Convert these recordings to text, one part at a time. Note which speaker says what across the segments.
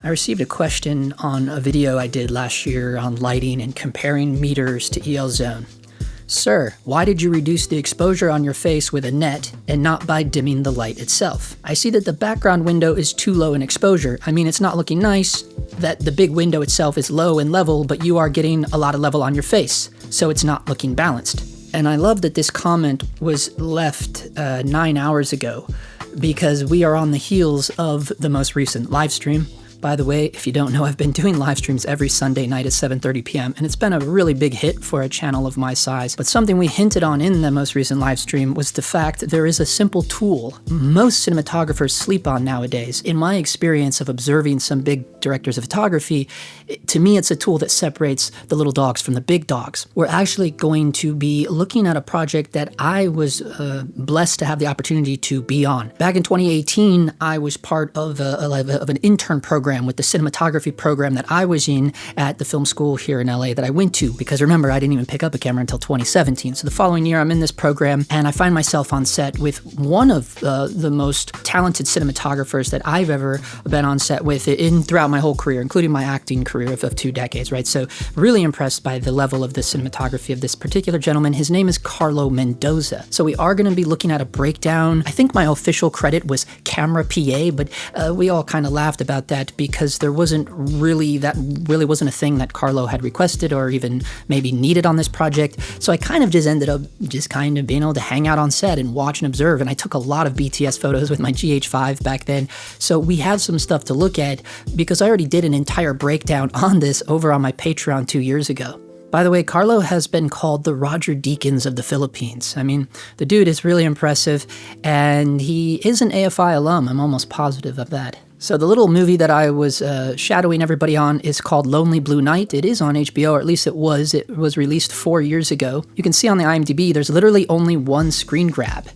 Speaker 1: I received a question on a video I did last year on lighting and comparing meters to EL zone. Sir, why did you reduce the exposure on your face with a net and not by dimming the light itself? I see that the background window is too low in exposure. I mean, it's not looking nice that the big window itself is low in level, but you are getting a lot of level on your face, so it's not looking balanced. And I love that this comment was left 9 hours ago because we are on the heels of the most recent live stream. By the way, if you don't know, I've been doing live streams every Sunday night at 7:30 p.m. and it's been a really big hit for a channel of my size. But something we hinted on in the most recent live stream was the fact that there is a simple tool most cinematographers sleep on nowadays. In my experience of observing some big directors of photography, to me it's a tool that separates the little dogs from the big dogs. We're actually going to be looking at a project that I was blessed to have the opportunity to be on. Back in 2018, I was part of an intern program with the cinematography program that I was in at the film school here in LA that I went to, because remember, I didn't even pick up a camera until 2017. So the following year I'm in this program and I find myself on set with one of the most talented cinematographers that I've ever been on set with throughout my whole career, including my acting career of 2 decades, right? So really impressed by the level of the cinematography of this particular gentleman. His name is Carlo Mendoza. So we are going to be looking at a breakdown. I think my official credit was camera PA, but we all kind of laughed about that because that really wasn't a thing that Carlo had requested or even maybe needed on this project. So I kind of just ended up being able to hang out on set and watch and observe. And I took a lot of BTS photos with my GH5 back then. So we have some stuff to look at because I already did an entire breakdown on this over on my Patreon 2 years ago. By the way, Carlo has been called the Roger Deakins of the Philippines. I mean, the dude is really impressive, and he is an AFI alum. I'm almost positive of that. So the little movie that I was shadowing everybody on is called Lonely Blue Night. It is on HBO, or at least it was. It was released 4 years ago. You can see on the IMDb, there's literally only one screen grab.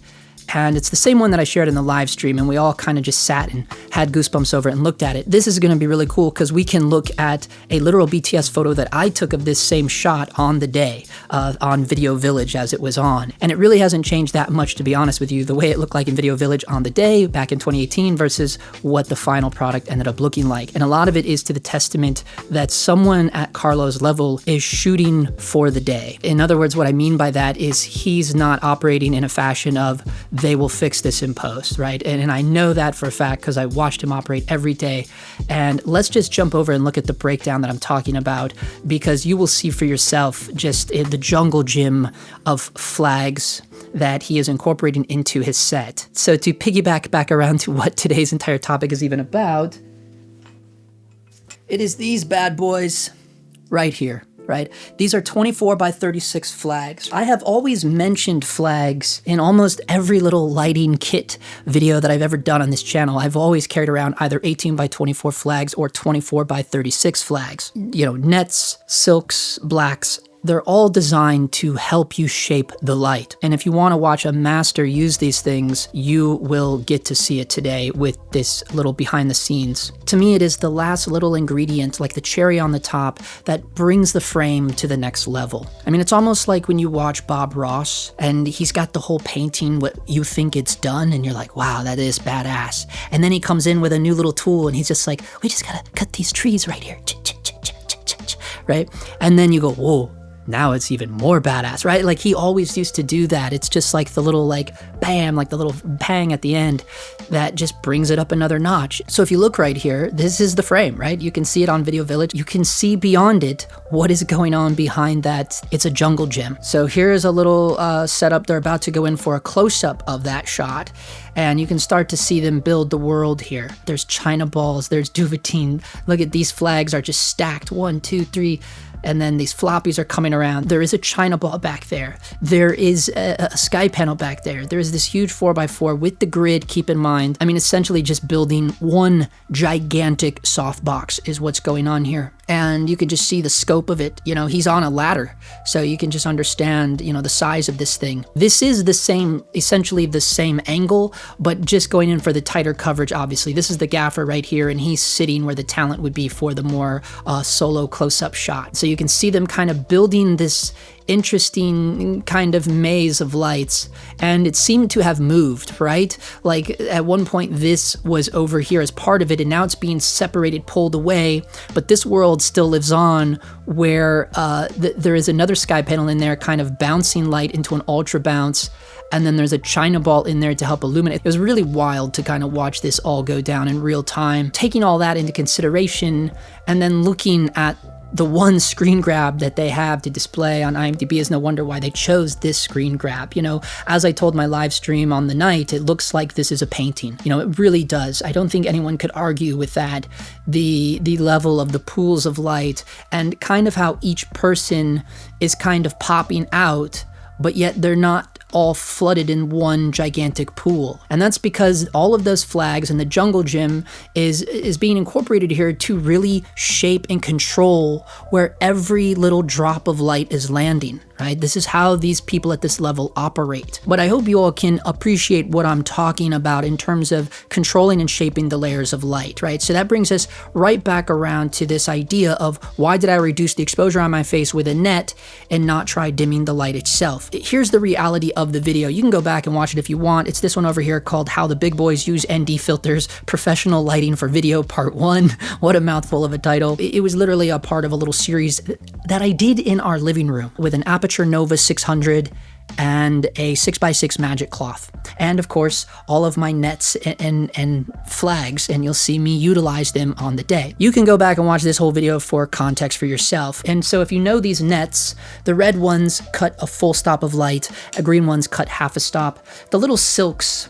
Speaker 1: And it's the same one that I shared in the live stream, and we all kind of just sat and had goosebumps over it and looked at it. This is going to be really cool because we can look at a literal BTS photo that I took of this same shot on the day, on Video Village as it was on. And it really hasn't changed that much, to be honest with you, the way it looked like in Video Village on the day back in 2018 versus what the final product ended up looking like. And a lot of it is to the testament that someone at Carlo's level is shooting for the day. In other words, what I mean by that is he's not operating in a fashion of they will fix this in post, right? And I know that for a fact because I watched him operate every day. And let's just jump over and look at the breakdown that I'm talking about, because you will see for yourself just the jungle gym of flags that he is incorporating into his set. So to piggyback back around to what today's entire topic is even about, it is these bad boys right here. Right? These are 24 by 36 flags. I have always mentioned flags in almost every little lighting kit video that I've ever done on this channel. I've always carried around either 18 by 24 flags or 24 by 36 flags. You know, nets, silks, blacks, they're all designed to help you shape the light. And if you want to watch a master use these things, you will get to see it today with this little behind the scenes. To me, it is the last little ingredient, like the cherry on the top, that brings the frame to the next level. I mean, it's almost like when you watch Bob Ross and he's got the whole painting, what you think it's done, and you're like, wow, that is badass. And then he comes in with a new little tool and he's just like, we just gotta cut these trees right here. Right? And then you go, whoa. Now it's even more badass, right? Like he always used to do that. It's just like the little bam, like the little bang at the end that just brings it up another notch. So if you look right here, this is the frame, right? You can see it on Video Village. You can see beyond it what is going on behind that. It's a jungle gym. So here's a little setup. They're about to go in for a close-up of that shot. And you can start to see them build the world here. There's China balls, there's duvetine. Look at these flags are just stacked, 1, 2, 3. And then these floppies are coming around. There is a China ball back there. There is a sky panel back there. There is this huge 4x4 with the grid, keep in mind. I mean, essentially just building one gigantic softbox is what's going on here. And you can just see the scope of it. You know, he's on a ladder, so you can just understand, you know, the size of this thing. This is the same, essentially the same angle, but just going in for the tighter coverage, obviously. This is the gaffer right here, and he's sitting where the talent would be for the more solo close-up shot. So you can see them kind of building this interesting kind of maze of lights, and it seemed to have moved, right? Like at one point this was over here as part of it, and now it's being separated, pulled away, but this world still lives on, where there is another sky panel in there kind of bouncing light into an ultra bounce, and then there's a China ball in there to help illuminate. It was really wild to kind of watch this all go down in real time. Taking all that into consideration, and then looking at the one screen grab that they have to display on IMDb, is no wonder why they chose this screen grab. You know, as I told my live stream on the night, it looks like this is a painting. You know, it really does. I don't think anyone could argue with that. The level of the pools of light, and kind of how each person is kind of popping out, but yet they're not all flooded in one gigantic pool. And that's because all of those flags and the jungle gym is being incorporated here to really shape and control where every little drop of light is landing, right? This is how these people at this level operate. But I hope you all can appreciate what I'm talking about in terms of controlling and shaping the layers of light, right? So that brings us right back around to this idea of, why did I reduce the exposure on my face with a net and not try dimming the light itself? Here's the reality of the video. You can go back and watch it if you want. It's this one over here called How the Big Boys Use ND Filters, Professional Lighting for Video Part 1. What a mouthful of a title. It was literally a part of a little series that I did in our living room with an Aperture Nova 600 and a 6x6 magic cloth, and of course all of my nets and flags, and you'll see me utilize them on the day. You can go back and watch this whole video for context for yourself. And so if you know these nets, the red ones cut a full stop of light, the green ones cut half a stop. The little silks,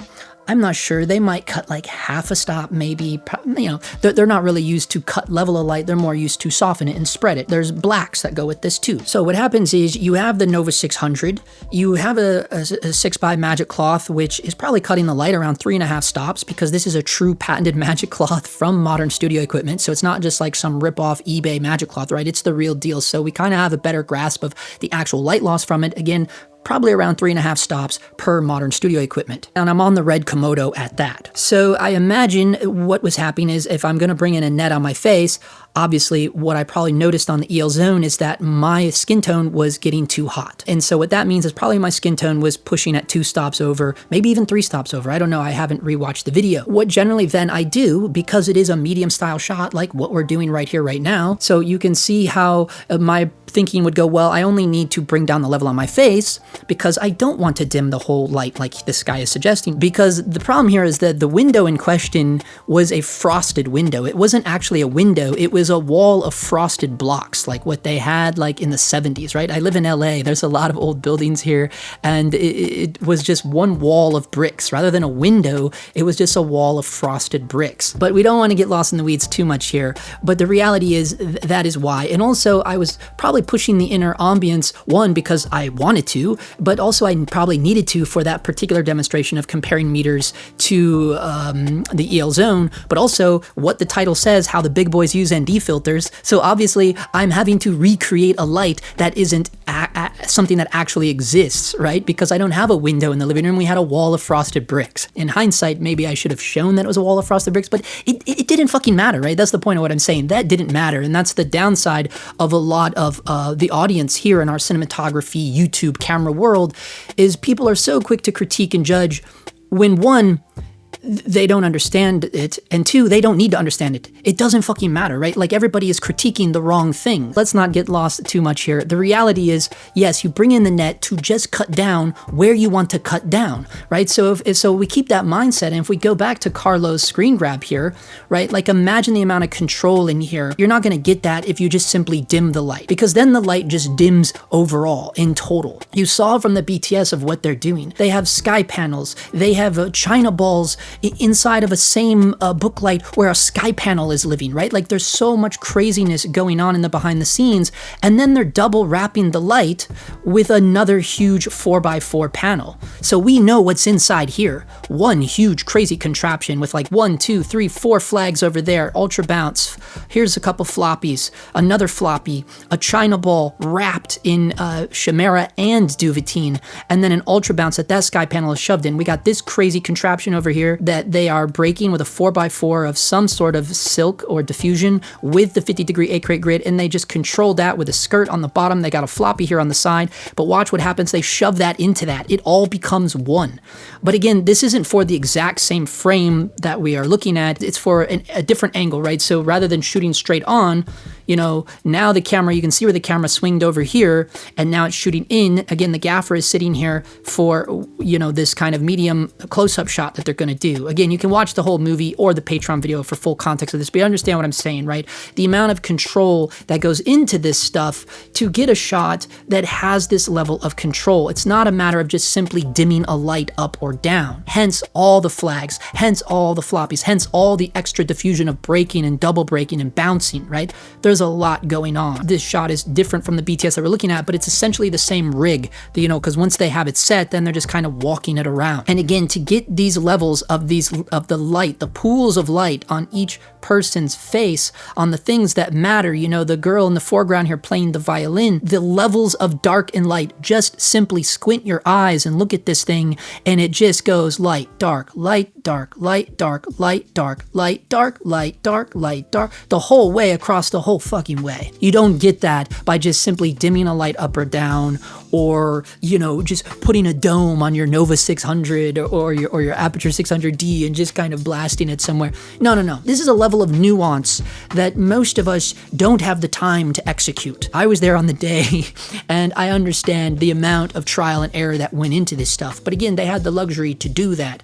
Speaker 1: I'm not sure, they might cut like half a stop, maybe, you know, they're not really used to cut level of light, they're more used to soften it and spread it. There's blacks that go with this too. So what happens is, you have the Nova 600, you have a 6x magic cloth, which is probably cutting the light around 3.5 stops, because this is a true patented magic cloth from Modern Studio Equipment. So it's not just like some rip-off eBay magic cloth, right? It's the real deal. So we kind of have a better grasp of the actual light loss from it. Again, probably around 3.5 stops per Modern Studio Equipment. And I'm on the red Komodo at that. So I imagine what was happening is, if I'm gonna bring in a net on my face, obviously what I probably noticed on the EL Zone is that my skin tone was getting too hot. And so what that means is probably my skin tone was pushing at 2 stops over, maybe even 3 stops over. I don't know, I haven't rewatched the video. What generally then I do, because it is a medium style shot like what we're doing right here, right now, so you can see how my thinking would go, well, I only need to bring down the level on my face because I don't want to dim the whole light like this guy is suggesting. Because the problem here is that the window in question was a frosted window. It wasn't actually a window, it was a wall of frosted blocks, like what they had like in the 70s, right? I live in LA, there's a lot of old buildings here, and it was just one wall of bricks. Rather than a window, it was just a wall of frosted bricks. But we don't want to get lost in the weeds too much here, but the reality is that is why. And also I was probably pushing the inner ambience, one, because I wanted to, but also I probably needed to for that particular demonstration of comparing meters to the EL Zone, but also what the title says, How the Big Boys Use ND Filters. So obviously I'm having to recreate a light that isn't something that actually exists, right? Because I don't have a window in the living room, we had a wall of frosted bricks. In hindsight, maybe I should have shown that it was a wall of frosted bricks, but it didn't fucking matter, right? That's the point of what I'm saying. That didn't matter, and that's the downside of a lot of the audience here in our cinematography YouTube camera world, is people are so quick to critique and judge when, one, they don't understand it, and 2, they don't need to understand it. It doesn't fucking matter, right? Like, everybody is critiquing the wrong thing. Let's not get lost too much here. The reality is, yes, you bring in the net to just cut down where you want to cut down, right? So so we keep that mindset, and if we go back to Carlo's screen grab here, right? Like, imagine the amount of control in here. You're not gonna get that if you just simply dim the light, because then the light just dims overall, in total. You saw from the BTS of what they're doing. They have sky panels, they have China balls inside of a same book light where a sky panel is living, right? Like, there's so much craziness going on in the behind the scenes, and then they're double wrapping the light with another huge 4x4 panel. So we know what's inside here. One huge crazy contraption with like 1, 2, 3, 4 flags over there, ultra bounce. Here's a couple floppies, another floppy, a China ball wrapped in Chimera and Duvetine, and then an ultra bounce that sky panel is shoved in. We got this crazy contraption over here. that they are breaking with a 4x4 of some sort of silk or diffusion with the 50-degree acrylic grid, and they just control that with a skirt on the bottom. They got a floppy here on the side, but watch what happens. They shove that into that. It all becomes one. But again, this isn't for the exact same frame that we are looking at. It's for a different angle, right? So rather than shooting straight on, you know, now the camera, you can see where the camera swinged over here, and now it's shooting in. Again, the gaffer is sitting here for, you know, this kind of medium close-up shot that they're going to do. Again, you can watch the whole movie or the Patreon video for full context of this, but you understand what I'm saying, right? The amount of control that goes into this stuff to get a shot that has this level of control. It's not a matter of just simply dimming a light up or down. Hence all the flags, hence all the floppies, hence all the extra diffusion of breaking and double breaking and bouncing, right? There's a lot going on. This shot is different from the BTS that we're looking at, but it's essentially the same rig, you know, because once they have it set, then they're just kind of walking it around. And again, to get these levels of the light, the pools of light on each person's face, on the things that matter, you know, the girl in the foreground here playing the violin, the levels of dark and light, just simply squint your eyes and look at this thing, and it just goes light, dark, light, dark, light, dark, light, dark, light, dark, light, dark, light, dark, the whole way across the whole fucking way. You don't get that by just simply dimming a light up or down, or, you know, just putting a dome on your Nova 600 or your Aperture 600D and just kind of blasting it somewhere. No. This is a level of nuance that most of us don't have the time to execute. I was there on the day, and I understand the amount of trial and error that went into this stuff. But again, they had the luxury to do that.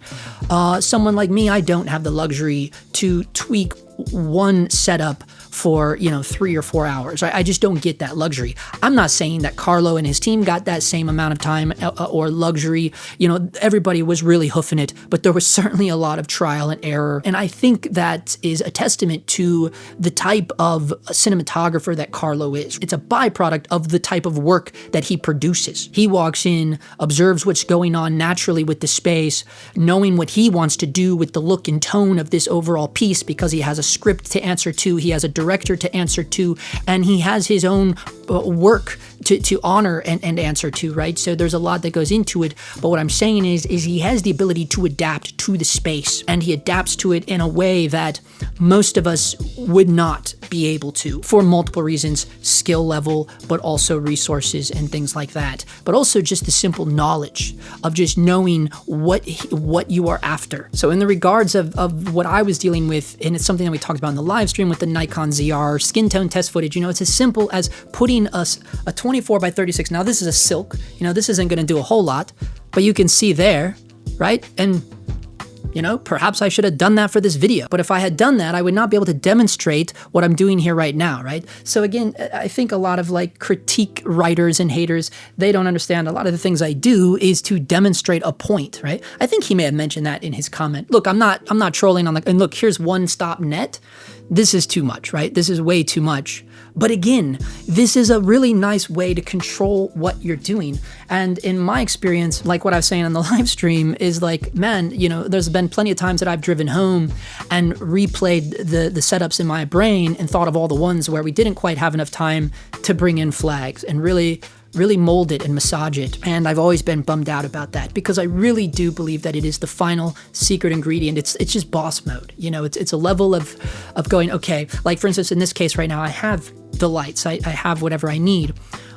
Speaker 1: Someone like me, I don't have the luxury to tweak one setup for, you know, 3 or 4 hours. I just don't get that luxury. I'm not saying that Carlo and his team got that same amount of time or luxury. You know, everybody was really hoofing it, but there was certainly a lot of trial and error. And I think that is a testament to the type of cinematographer that Carlo is. It's a byproduct of the type of work that he produces. He walks in, observes what's going on naturally with the space, knowing what he wants to do with the look and tone of this overall piece, because he has a script to answer to, he has a director to answer to, and he has his own work to honor and answer to, right? So there's a lot that goes into it, but what I'm saying is he has the ability to adapt to the space, and he adapts to it in a way that most of us would not be able to, for multiple reasons, skill level, but also resources and things like that, but also just the simple knowledge of just knowing what you are after. So in the regards of what I was dealing with, and it's something that we talked about in the live stream with the Nikon ZR skin tone test footage, you know, it's as simple as putting a 24 by 36. Now this is a silk, you know, this isn't going to do a whole lot, but you can see there, right? And, you know, perhaps I should have done that for this video, but if I had done that, I would not be able to demonstrate what I'm doing here right now, right? So again, I think a lot of like critique writers and haters, they don't understand a lot of the things I do is to demonstrate a point, right? I think he may have mentioned that in his comment. Look, I'm not trolling on and look, here's one stop net. This is too much, right? This is way too much. But again, this is a really nice way to control what you're doing. And in my experience, like what I was saying on the live stream is like, man, you know, there's been plenty of times that I've driven home and replayed the setups in my brain and thought of all the ones where we didn't quite have enough time to bring in flags and really mold it and massage it. And I've always been bummed out about that, because I really do believe that it is the final secret ingredient. It's just boss mode. You know, it's a level of going, okay, like for instance, in this case right now, I have the lights, I have whatever I need.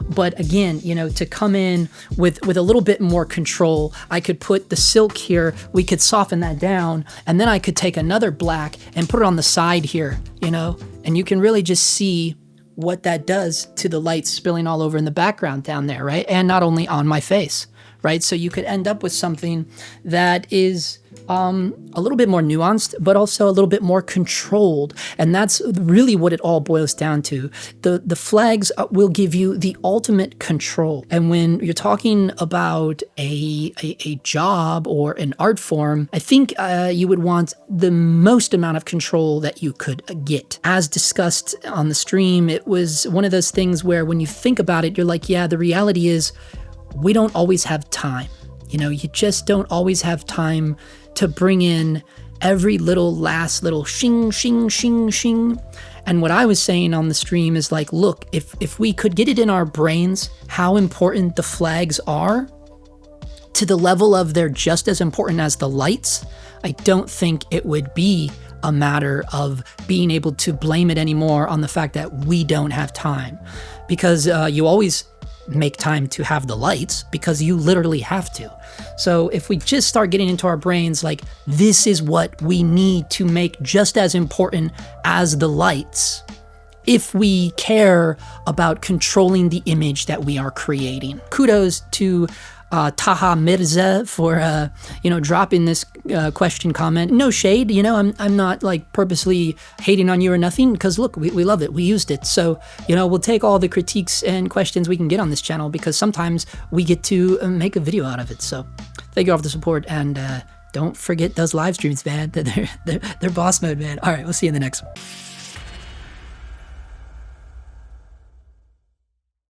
Speaker 1: But again, you know, to come in with a little bit more control, I could put the silk here, we could soften that down, and then I could take another black and put it on the side here, you know, and you can really just see what that does to the light spilling all over in the background down there, right? And not only on my face, right? So you could end up with something that is a little bit more nuanced, but also a little bit more controlled. And that's really what it all boils down to. The flags will give you the ultimate control. And when you're talking about a job or an art form, I think you would want the most amount of control that you could get. As discussed on the stream, it was one of those things where when you think about it, you're like, yeah, the reality is we don't always have time. You know, you just don't always have time to bring in every last little shing, shing, shing, shing. And what I was saying on the stream is like, look, if we could get it in our brains how important the flags are, to the level of they're just as important as the lights, I don't think it would be a matter of being able to blame it anymore on the fact that we don't have time. Because you always make time to have the lights, because you literally have to. So if we just start getting into our brains like, this is what we need to make just as important as the lights, if we care about controlling the image that we are creating. Kudos to Taha Mirza for dropping this question comment. No shade, I'm not like purposely hating on you or nothing, because look, we love it, we used it. So we'll take all the critiques and questions we can get on this channel, because sometimes we get to make a video out of it. So thank you all for the support, and don't forget those live streams, man. They're boss mode, man. All right, we'll see you in the next one.